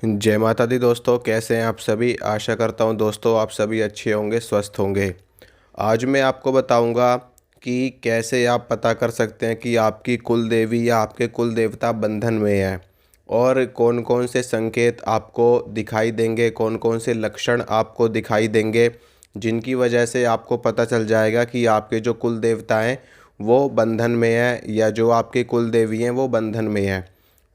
जय माता दी दोस्तों, कैसे हैं आप सभी। आशा करता हूं दोस्तों आप सभी अच्छे होंगे, स्वस्थ होंगे। आज मैं आपको बताऊंगा कि कैसे आप पता कर सकते हैं कि आपकी कुल देवी या आपके कुल देवता बंधन में है और कौन कौन से संकेत आपको दिखाई देंगे, कौन कौन से लक्षण आपको दिखाई देंगे जिनकी वजह से आपको पता चल जाएगा कि आपके जो कुल देवता हैं वो बंधन में है या जो आपके कुल देवी हैं वो बंधन में है।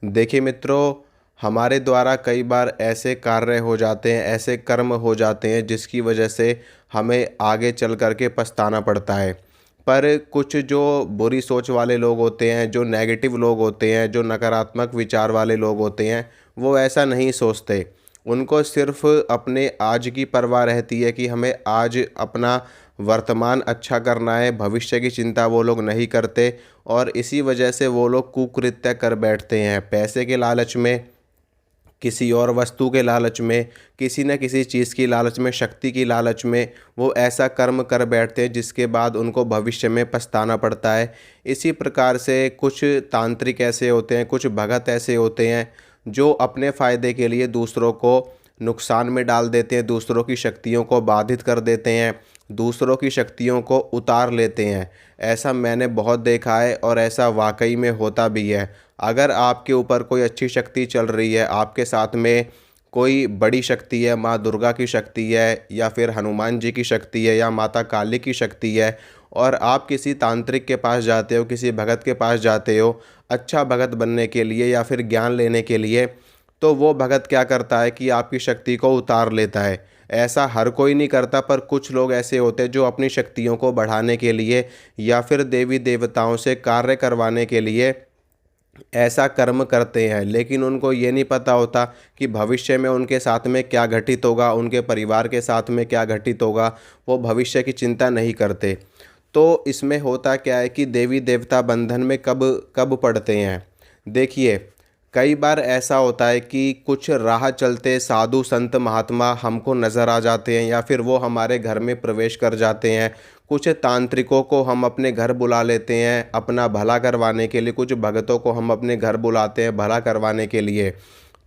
देखिए मित्रों, हमारे द्वारा कई बार ऐसे कार्य हो जाते हैं, ऐसे कर्म हो जाते हैं जिसकी वजह से हमें आगे चल कर के पछताना पड़ता है। पर कुछ जो बुरी सोच वाले लोग होते हैं, जो नेगेटिव लोग होते हैं, जो नकारात्मक विचार वाले लोग होते हैं, वो ऐसा नहीं सोचते। उनको सिर्फ़ अपने आज की परवाह रहती है कि हमें आज अपना वर्तमान अच्छा करना है, भविष्य की चिंता वो लोग नहीं करते और इसी वजह से वो लोग कुकृत्य कर बैठते हैं। पैसे के लालच में, किसी और वस्तु के लालच में, किसी न किसी चीज़ की लालच में, शक्ति की लालच में वो ऐसा कर्म कर बैठते हैं जिसके बाद उनको भविष्य में पछताना पड़ता है। इसी प्रकार से कुछ तांत्रिक ऐसे होते हैं, कुछ भगत ऐसे होते हैं जो अपने फ़ायदे के लिए दूसरों को नुकसान में डाल देते हैं, दूसरों की शक्तियों को बाधित कर देते हैं, दूसरों की शक्तियों को उतार लेते हैं। ऐसा मैंने बहुत देखा है और ऐसा वाकई में होता भी है। अगर आपके ऊपर कोई अच्छी शक्ति चल रही है, आपके साथ में कोई बड़ी शक्ति है, माँ दुर्गा की शक्ति है या फिर हनुमान जी की शक्ति है या माता काली की शक्ति है और आप किसी तांत्रिक के पास जाते हो, किसी भगत के पास जाते हो अच्छा भगत बनने के लिए या फिर ज्ञान लेने के लिए, तो वो भगत क्या करता है कि आपकी शक्ति को उतार लेता है। ऐसा हर कोई नहीं करता, पर कुछ लोग ऐसे होते हैं जो अपनी शक्तियों को बढ़ाने के लिए या फिर देवी देवताओं से कार्य करवाने के लिए ऐसा कर्म करते हैं, लेकिन उनको ये नहीं पता होता कि भविष्य में उनके साथ में क्या घटित होगा, उनके परिवार के साथ में क्या घटित होगा। वो भविष्य की चिंता नहीं करते। तो इसमें होता क्या है कि देवी देवता बंधन में कब कब पड़ते हैं। देखिए, कई बार ऐसा होता है कि कुछ राह चलते साधु संत महात्मा हमको नज़र आ जाते हैं या फिर वो हमारे घर में प्रवेश कर जाते हैं। कुछ तांत्रिकों को हम अपने घर बुला लेते हैं अपना भला करवाने के लिए, कुछ भगतों को हम अपने घर बुलाते हैं भला करवाने के लिए।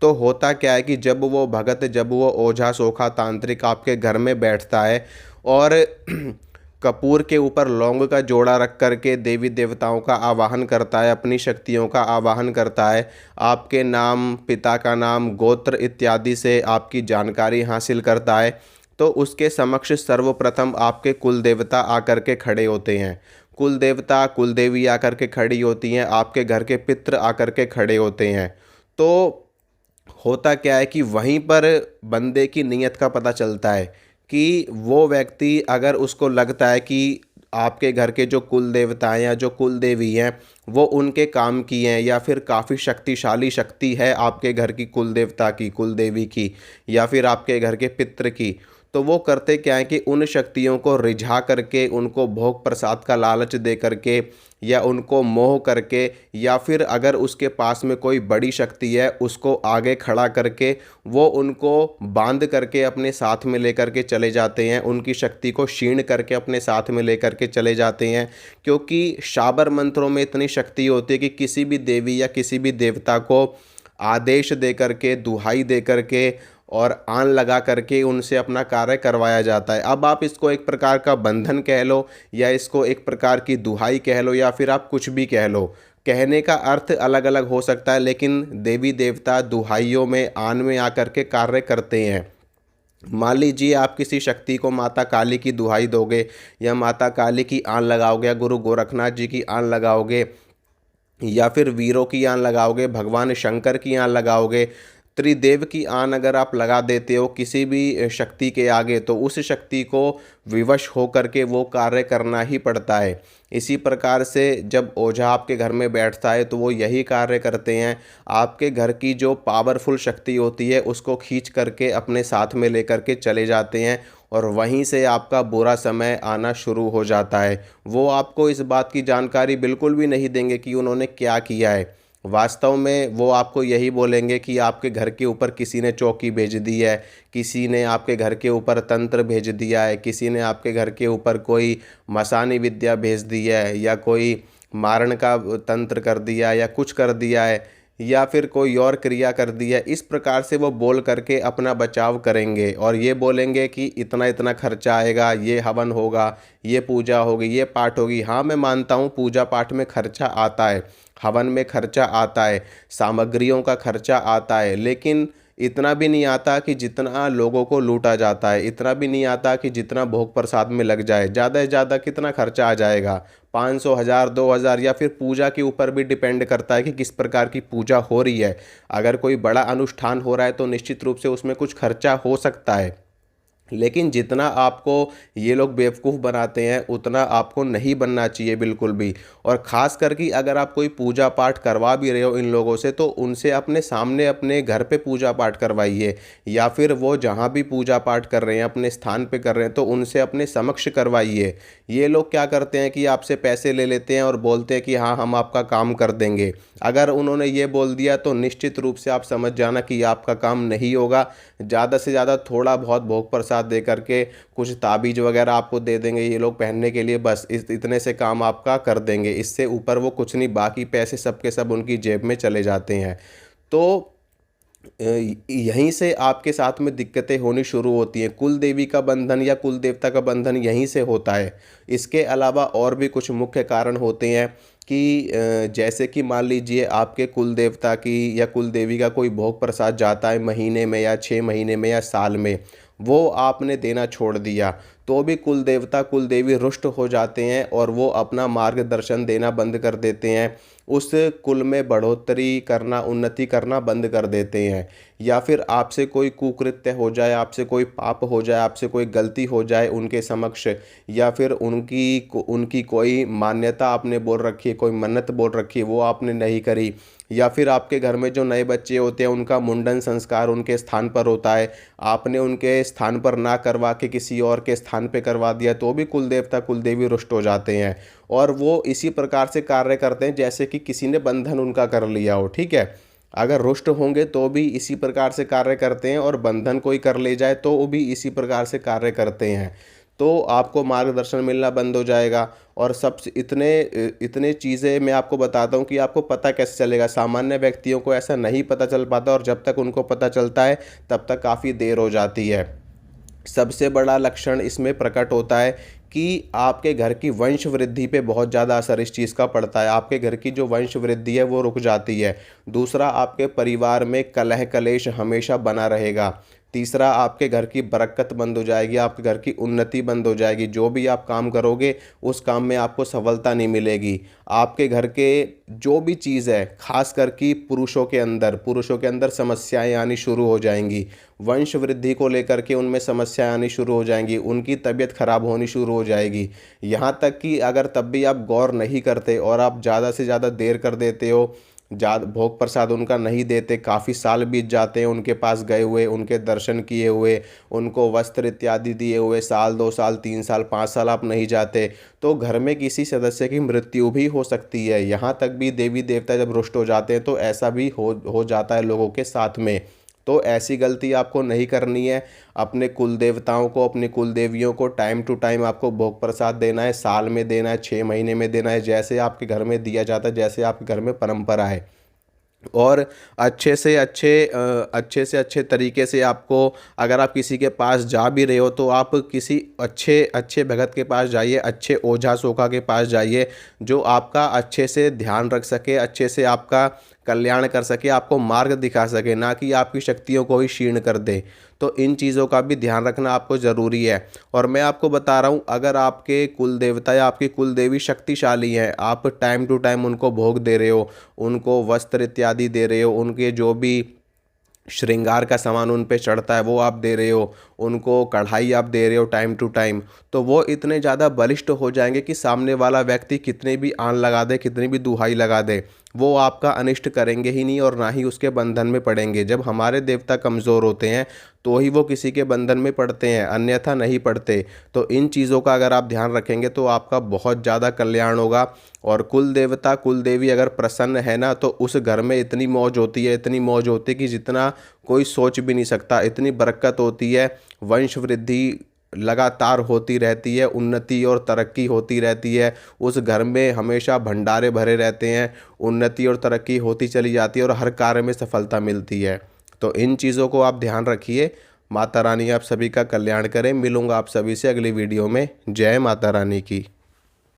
तो होता क्या है कि जब वो भगत, जब वो ओझा सोखा तांत्रिक आपके घर में बैठता है और कपूर के ऊपर लौंग का जोड़ा रख कर के देवी देवताओं का आवाहन करता है, अपनी शक्तियों का आवाहन करता है, आपके नाम, पिता का नाम, गोत्र इत्यादि से आपकी जानकारी हासिल करता है, तो उसके समक्ष सर्वप्रथम आपके कुल देवता आकर के खड़े होते हैं। कुल देवता, कुल देवी आकर के खड़ी होती हैं, आपके घर के पितृ आकर के खड़े होते हैं। तो होता क्या है कि वहीं पर बंदे की नीयत का पता चलता है कि वो व्यक्ति, अगर उसको लगता है कि आपके घर के जो कुल देवता हैं या जो कुल देवी हैं वो उनके काम की हैं या फिर काफ़ी शक्तिशाली शक्ति है आपके घर की कुल देवता की, कुल देवी की या फिर आपके घर के पितृ की, तो वो करते क्या है कि उन शक्तियों को रिझा करके, उनको भोग प्रसाद का लालच दे करके या उनको मोह करके या फिर अगर उसके पास में कोई बड़ी शक्ति है उसको आगे खड़ा करके वो उनको बांध करके अपने साथ में लेकर के चले जाते हैं, उनकी शक्ति को क्षीण करके अपने साथ में लेकर के चले जाते हैं। क्योंकि शाबर मंत्रों में इतनी शक्ति होती है कि किसी भी देवी या किसी भी देवता को आदेश दे करके, दुहाई दे करके और आन लगा करके उनसे अपना कार्य करवाया जाता है। अब आप इसको एक प्रकार का बंधन कह लो या इसको एक प्रकार की दुहाई कह लो या फिर आप कुछ भी कह लो, कहने का अर्थ अलग अलग हो सकता है, लेकिन देवी देवता दुहाइयों में, आन में आकर के कार्य करते हैं। मान लीजिए आप किसी शक्ति को माता काली की दुहाई दोगे या माता काली की आन लगाओगे या गुरु गोरखनाथ जी की आन लगाओगे या फिर वीरों की आन लगाओगे, भगवान शंकर की आन लगाओगे, त्रिदेव की आन अगर आप लगा देते हो किसी भी शक्ति के आगे, तो उस शक्ति को विवश होकर के वो कार्य करना ही पड़ता है। इसी प्रकार से जब ओझा आपके घर में बैठता है तो वो यही कार्य करते हैं, आपके घर की जो पावरफुल शक्ति होती है उसको खींच करके अपने साथ में लेकर के चले जाते हैं और वहीं से आपका बुरा समय आना शुरू हो जाता है। वो आपको इस बात की जानकारी बिल्कुल भी नहीं देंगे कि उन्होंने क्या किया है। वास्तव में वो आपको यही बोलेंगे कि आपके घर के ऊपर किसी ने चौकी भेज दी है, किसी ने आपके घर के ऊपर तंत्र भेज दिया है, किसी ने आपके घर के ऊपर कोई मसानी विद्या भेज दी है या कोई मारण का तंत्र कर दिया या कुछ कर दिया है। या फिर कोई और क्रिया कर दी है, इस प्रकार से वो बोल करके अपना बचाव करेंगे और ये बोलेंगे कि इतना इतना खर्चा आएगा, ये हवन होगा, ये पूजा होगी, ये पाठ होगी। हाँ, मैं मानता हूँ पूजा पाठ में खर्चा आता है, हवन में खर्चा आता है, सामग्रियों का खर्चा आता है, लेकिन इतना भी नहीं आता कि जितना लोगों को लूटा जाता है, इतना भी नहीं आता कि जितना भोग प्रसाद में लग जाए। ज़्यादा से ज़्यादा कितना खर्चा आ जाएगा, 500, 1000, 2000, या फिर पूजा के ऊपर भी डिपेंड करता है कि किस प्रकार की पूजा हो रही है। अगर कोई बड़ा अनुष्ठान हो रहा है तो निश्चित रूप से उसमें कुछ खर्चा हो सकता है, लेकिन जितना आपको ये लोग बेवकूफ़ बनाते हैं उतना आपको नहीं बनना चाहिए बिल्कुल भी। और ख़ास करके अगर आप कोई पूजा पाठ करवा भी रहे हो इन लोगों से, तो उनसे अपने सामने अपने घर पे पूजा पाठ करवाइए, या फिर वो जहाँ भी पूजा पाठ कर रहे हैं अपने स्थान पे कर रहे हैं तो उनसे अपने समक्ष करवाइए। ये लोग क्या करते हैं कि आपसे पैसे ले लेते हैं और बोलते हैं कि हाँ, हम आपका काम कर देंगे। अगर उन्होंने ये बोल दिया तो निश्चित रूप से आप समझ जाना कि आपका काम नहीं होगा। ज़्यादा से ज़्यादा थोड़ा बहुत भोग प्रसाद दे करके कुछ ताबीज़ वगैरह आपको दे देंगे ये लोग पहनने के लिए, बस इस इतने से काम आपका कर देंगे। इससे ऊपर वो कुछ नहीं, बाकी पैसे सब के सब उनकी जेब में चले जाते हैं। तो यहीं से आपके साथ में दिक्कतें होनी शुरू होती हैं। कुल देवी का बंधन या कुल देवता का बंधन यहीं से होता है। इसके अलावा और भी कुछ मुख्य कारण होते हैं कि जैसे कि मान लीजिए आपके कुल देवता की या कुल देवी का कोई भोग प्रसाद जाता है महीने में या 6 महीने में या साल में, वो आपने देना छोड़ दिया, तो भी कुल देवता कुल देवी रुष्ट हो जाते हैं और वो अपना मार्गदर्शन देना बंद कर देते हैं। उस कुल में बढ़ोतरी करना, उन्नति करना बंद कर देते हैं। या फिर आपसे कोई कुकृत्य हो जाए, आपसे कोई पाप हो जाए, आपसे कोई गलती हो जाए उनके समक्ष, या फिर उनकी कोई मान्यता आपने बोल रखी है, कोई मन्नत बोल रखी है, वो आपने नहीं करी, या फिर आपके घर में जो नए बच्चे होते हैं उनका मुंडन संस्कार उनके स्थान पर होता है, आपने उनके स्थान पर ना करवा के किसी और के स्थान पे करवा दिया, तो भी कुल देवता कुल देवी रुष्ट हो जाते हैं। और वो इसी प्रकार से कार्य करते हैं जैसे कि किसी ने बंधन उनका कर लिया हो। ठीक है, अगर रुष्ट होंगे तो भी इसी प्रकार से कार्य करते हैं, और बंधन कोई कर ले जाए तो वो भी इसी प्रकार से कार्य करते हैं। तो आपको मार्गदर्शन मिलना बंद हो जाएगा। और सबसे इतने इतने चीज़ें मैं आपको बताता हूँ कि आपको पता कैसे चलेगा। सामान्य व्यक्तियों को ऐसा नहीं पता चल पाता, और जब तक उनको पता चलता है तब तक काफ़ी देर हो जाती है। सबसे बड़ा लक्षण इसमें प्रकट होता है कि आपके घर की वंश वृद्धि पे बहुत ज़्यादा असर इस चीज़ का पड़ता है। आपके घर की जो वंश वृद्धि है वो रुक जाती है। दूसरा, आपके परिवार में कलह कलेश हमेशा बना रहेगा। तीसरा, आपके घर की बरकत बंद हो जाएगी, आपके घर की उन्नति बंद हो जाएगी। जो भी आप काम करोगे उस काम में आपको सफलता नहीं मिलेगी। आपके घर के जो भी चीज़ है, खास करके पुरुषों के अंदर समस्याएं आनी शुरू हो जाएंगी। वंश वृद्धि को लेकर के उनमें समस्याएं आनी शुरू हो जाएंगी, उनकी तबीयत खराब होनी शुरू हो जाएगी। यहाँ तक कि अगर तब भी आप गौर नहीं करते और आप ज़्यादा से ज़्यादा देर कर देते हो, ज़्यादा भोग प्रसाद उनका नहीं देते, काफ़ी साल बीत जाते हैं उनके पास गए हुए, उनके दर्शन किए हुए, उनको वस्त्र इत्यादि दिए हुए, साल 2 साल 3 साल 5 साल आप नहीं जाते, तो घर में किसी सदस्य की मृत्यु भी हो सकती है। यहाँ तक भी देवी देवता जब रुष्ट हो जाते हैं तो ऐसा भी हो जाता है लोगों के साथ में। तो ऐसी गलती आपको नहीं करनी है। अपने कुल देवताओं को, अपनी कुल देवियों को टाइम टू टाइम आपको भोग प्रसाद देना है। साल में देना है, 6 महीने में देना है, जैसे आपके घर में दिया जाता है, जैसे आपके घर में परंपरा है। और अच्छे से अच्छे तरीके से आपको, अगर आप किसी के पास जा भी रहे हो तो आप किसी अच्छे अच्छे भगत के पास जाइए, अच्छे ओझा सोखा के पास जाइए, जो आपका अच्छे से ध्यान रख सके, अच्छे से आपका कल्याण कर सके, आपको मार्ग दिखा सके, ना कि आपकी शक्तियों को ही क्षीण कर दे। तो इन चीज़ों का भी ध्यान रखना आपको ज़रूरी है। और मैं आपको बता रहा हूँ, अगर आपके कुल देवता या आपकी कुल देवी शक्तिशाली हैं, आप टाइम टू टाइम उनको भोग दे रहे हो, उनको वस्त्र इत्यादि दे रहे हो, उनके जो भी श्रृंगार का सामान उन पे चढ़ता है वो आप दे रहे हो, उनको कढ़ाई आप दे रहे हो टाइम टू टाइम, तो वो इतने ज़्यादा बलिष्ठ हो जाएंगे कि सामने वाला व्यक्ति कितने भी आन लगा दे, कितनी भी दुहाई लगा दे, वो आपका अनिष्ट करेंगे ही नहीं और ना ही उसके बंधन में पड़ेंगे। जब हमारे देवता कमज़ोर होते हैं तो ही वो किसी के बंधन में पड़ते हैं, अन्यथा नहीं पड़ते। तो इन चीज़ों का अगर आप ध्यान रखेंगे तो आपका बहुत ज़्यादा कल्याण होगा। और कुल देवता कुल देवी अगर प्रसन्न है ना, तो उस घर में इतनी मौज होती है, इतनी मौज होती है कि जितना कोई सोच भी नहीं सकता। इतनी बरकत होती है, वंश वृद्धि लगातार होती रहती है, उन्नति और तरक्की होती रहती है। उस घर में हमेशा भंडारे भरे रहते हैं, उन्नति और तरक्की होती चली जाती है और हर कार्य में सफलता मिलती है। तो इन चीज़ों को आप ध्यान रखिए। माता रानी आप सभी का कल्याण करें। मिलूंगा आप सभी से अगली वीडियो में। जय माता रानी की।